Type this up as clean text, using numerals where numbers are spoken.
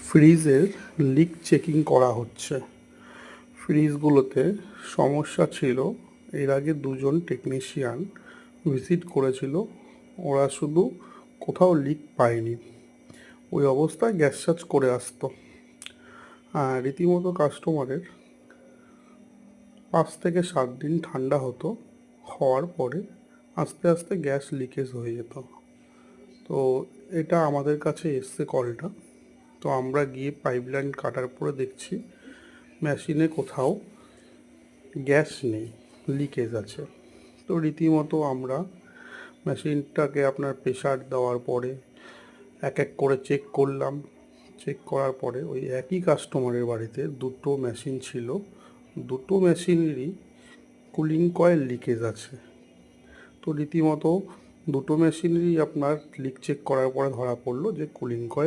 ফ্রিজের leak checking করা হচ্ছে। ফ্রিজগুলোতে সমস্যা ছিল। এর আগে দুজন টেকনিশিয়ান ভিজিট করেছিল, ওরা শুধু কোথাও লিক পায়নি, ওই অবস্থায় গ্যাস চার্জ করে আসতো। আর রীতিমতো কাস্টমারের 5 থেকে 7 দিন ঠান্ডা হতো, হওয়ার পরে আস্তে আস্তে গ্যাস লিকেজ হয়ে যেত। তো এটা আমাদের কাছে এসছে কলটা। তো আমরা গিয়ে পাইপলাইন কাটার পরে দেখছি মেশিনে কোথাও গ্যাস নেই, লিকেজ আছে। তো রীতিমতো আমরা মেশিনটাকে আপনার প্রেশার দেওয়ার পরে এক এক করে চেক করলাম। চেক করার পরে ওই একই কাস্টমারের বাড়িতে দুটো মেশিন ছিল, দুটো মেশিনেরই কুলিং কয়েল লিকেজ আছে। তো রীতিমতো দুটো মেশিনেরই আপনার লিক চেক করার পরে ধরা পড়লো যে কুলিং কয়েল